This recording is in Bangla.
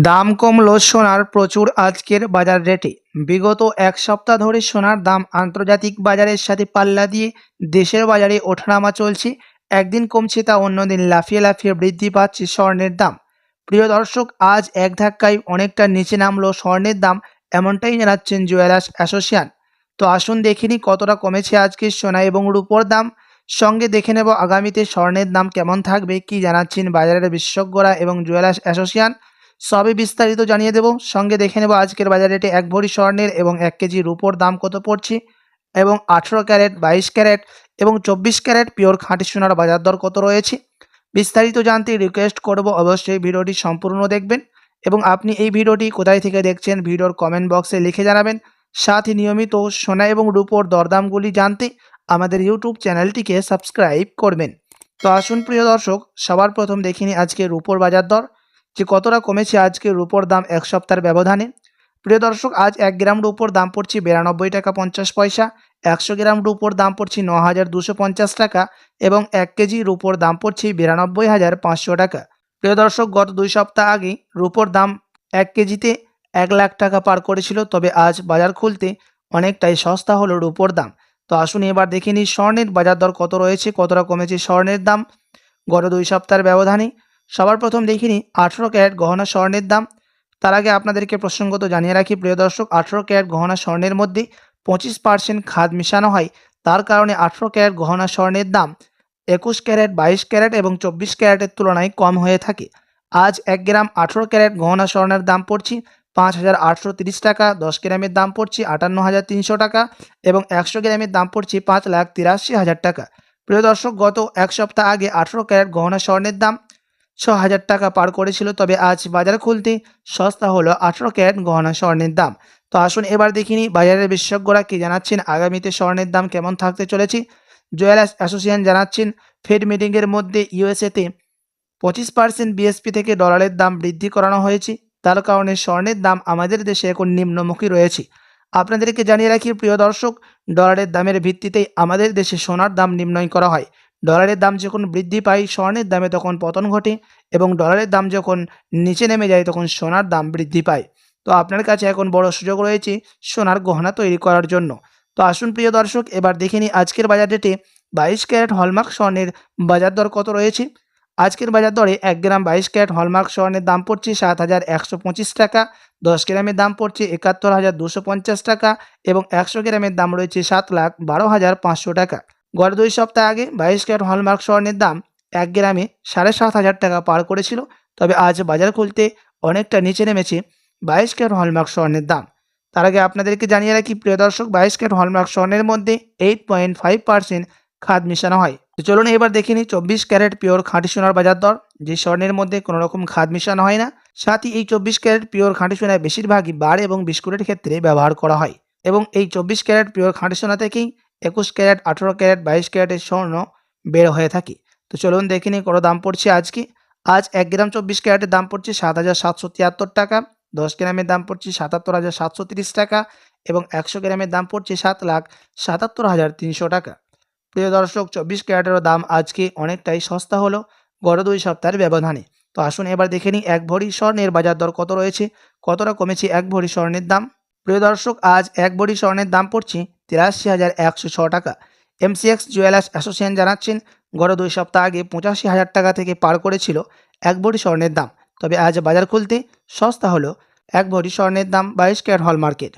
দাম কমলো সোনার প্রচুর আজকের বাজার রেটে। বিগত এক সপ্তাহ ধরে সোনার দাম আন্তর্জাতিক বাজারের সাথে পাল্লা দিয়ে দেশের বাজারে ওঠানামা চলছে। একদিন কমছে তা অন্যদিন লাফিয়ে লাফিয়ে বৃদ্ধি পাচ্ছে স্বর্ণের দাম। প্রিয় দর্শক, আজ এক ধাক্কায় অনেকটা নিচে নামলো স্বর্ণের দাম, এমনটাই জানাচ্ছেন জুয়েলার্স অ্যাসোসিয়েশন। তো আসুন দেখে নিই কতটা কমেছে আজকে সোনা এবং রূপোর দাম। সঙ্গে দেখে নেব আগামীতে স্বর্ণের দাম কেমন থাকবে, কি জানাচ্ছেন বাজারের বিশেষজ্ঞরা এবং জুয়েলার্স অ্যাসোসিয়েশন। সবই বিস্তারিত জানিয়ে দেব। সঙ্গে দেখে নেব আজকের বাজার রেটে 1 ভরি স্বর্ণের এবং 1 কেজি রূপোর দাম কত পড়ছে, এবং 18 ক্যারেট, 22 ক্যারেট এবং 24 ক্যারেট পিওর খাঁটি সোনার বাজার দর কত রয়েছে। বিস্তারিত জানতে রিকোয়েস্ট করব অবশ্যই ভিডিওটি সম্পূর্ণ দেখবেন, এবং আপনি এই ভিডিওটি কোথায় থেকে দেখছেন ভিডিওর কমেন্ট বক্সে লিখে জানাবেন। সাথে নিয়মিত সোনা এবং রূপোর দরদামগুলি জানতে আমাদের ইউটিউব চ্যানেলটিকে সাবস্ক্রাইব করবেন। তো আসুন প্রিয় দর্শক, সবার প্রথম দেখিনি আজকে রূপোর বাজার দর যে কতটা কমেছে আজকে রূপোর দাম এক সপ্তাহের ব্যবধানে। প্রিয় দর্শক, আজ 1 গ্রাম রূপোর দাম পড়ছে 92 টাকা 50 পয়সা, 100 গ্রাম রূপোর দাম পড়ছে 9250 টাকা এবং 1 কেজি রূপোর দাম পড়ছে 92,500 টাকা। প্রিয় দর্শক, গত 2 সপ্তাহ আগে রূপোর দাম 1 কেজিতে 1 লাখ টাকা পার করেছিল, তবে আজ বাজার খুলতে অনেকটাই সস্তা হলো রূপোর দাম। তো আসুন এবার দেখে নিই স্বর্ণের বাজার দর কত রয়েছে, কতটা কমেছে স্বর্ণের দাম গত 2 সপ্তাহের ব্যবধানে। সবার প্রথম দেখে নিই 18 ক্যারেট গহনা স্বর্ণের দাম। তার আগে আপনাদেরকে প্রসঙ্গত জানিয়ে রাখি প্রিয় দর্শক, 18 ক্যারেট গহনা স্বর্ণের মধ্যে 25% খাদ মিশানো হয়। তার কারণে 18 ক্যারেট গহনা স্বর্ণের দাম 21 ক্যারেট, 22 ক্যারেট এবং 24 ক্যারেটের তুলনায় কম হয়ে থাকে। আজ 1 গ্রাম 18 ক্যারেট গহনা স্বর্ণের দাম পড়ছে 5,830 টাকা, 10 গ্রামের দাম পড়ছে 58,300 টাকা এবং 100 গ্রামের দাম পড়ছে 5,83,000 টাকা। প্রিয় দর্শক, গত এক সপ্তাহ আগে 18 ক্যারেট গহনা স্বর্ণের দাম 6,000 টাকা পার করেছিল, তবে আজ বাজার খুলতে সস্তা হলো 18 ক্যারেট গহনা স্বর্ণের দাম। তো আসুন এবার দেখিনি বাজারের বিশেষজ্ঞরা কি জানাচ্ছেন আগামীতে স্বর্ণের দাম কেমন থাকতে চলেছে। জুয়েলার্স অ্যাসোসিয়েশন জানাচ্ছেন, ফেড মিটিংয়ের মধ্যে ইউএসএতে 25% বিএসপি থেকে ডলারের দাম বৃদ্ধি করানো হয়েছে। তার কারণে স্বর্ণের দাম আমাদের দেশে এখন নিম্নমুখী রয়েছে। আপনাদেরকে জানিয়ে রাখি প্রিয় দর্শক, ডলারের দামের ভিত্তিতেই আমাদের দেশে সোনার দাম নির্ণয় করা হয়। ডলারের দাম যখন বৃদ্ধি পায় স্বর্ণের দামে তখন পতন ঘটে, এবং ডলারের দাম যখন নিচে নেমে যায় তখন সোনার দাম বৃদ্ধি পায়। তো আপনার কাছে এখন বড় সুযোগ রয়েছে সোনার গহনা তৈরি করার জন্য। তো আসুন প্রিয় দর্শক, এবার দেখে নিই আজকের বাজার রেটে 22 ক্যারেট হলমার্ক স্বর্ণের বাজার দর কত রয়েছে। আজকের বাজার দরে 1 গ্রাম 22 ক্যারেট হলমার্ক স্বর্ণের দাম পড়ছে 7,125 টাকা, 10 গ্রামের দাম পড়ছে 71,250 টাকা এবং 100 গ্রামের দাম রয়েছে 7,12,500 টাকা। গত 2 সপ্তাহ আগে 22 ক্যারেট হলমার্ক স্বর্ণের দাম 1 গ্রামে 7,500 টাকা পার করেছিল, তবে আজ বাজার খুলতে অনেকটা নিচে নেমেছে 22 ক্যারেট হলমার্ক স্বর্ণের দাম। তার আগে আপনাদেরকে জানিয়ে রাখি প্রিয় দর্শক, 22 ক্যারেট হলমার্ক স্বর্ণের মধ্যে 8.5% খাদ মিশানো হয়। তো চলুন এবার দেখে নিই 24 ক্যারেট পিওর খাঁটি সোনার বাজার দর, যে স্বর্ণের মধ্যে কোনো রকম খাদ মিশানো হয় না। সাথে এই 24 ক্যারেট পিওর খাঁটি সোনায় বেশিরভাগই বার এবং বিস্কুটের ক্ষেত্রে ব্যবহার করা হয়, এবং এই 24 ক্যারেট পিওর খাঁটি সোনা থেকেই 21 ক্যারেট, 18 ক্যারেট, 22 ক্যারেটের স্বর্ণ বের হয়ে থাকে। তো চলুন দেখে নিই কত দাম পড়ছে আজকে। আজ 1 গ্রাম 24 ক্যারেটের দাম পড়ছে 7,773 টাকা, 10 গ্রামের দাম পড়ছে 77,730 টাকা এবং 100 গ্রামের দাম পড়ছে 7,77,300 টাকা। প্রিয় দর্শক, 24 ক্যারেটেরও দাম আজকে অনেকটাই সস্তা হলো গত 2 সপ্তাহের ব্যবধানে। তো আসুন এবার দেখে নিই 1 ভরি স্বর্ণের বাজার দর কত রয়েছে, কতটা কমেছে 1 ভরি স্বর্ণের দাম। প্রিয় দর্শক, আজ 1 ভরি স্বর্ণের দাম পড়ছে 83,106 টাকা। এমসিএক্স জুয়েলার্স অ্যাসোসিয়েশন জানাচ্ছেন, গত 2 সপ্তাহ আগে 85,000 টাকা থেকে পার করেছিল 1 ভরি স্বর্ণের দাম, তবে আজ বাজার খুলতে সস্তা হলো 1 ভরি স্বর্ণের দাম 22 ক্যারেট হলমার্কের।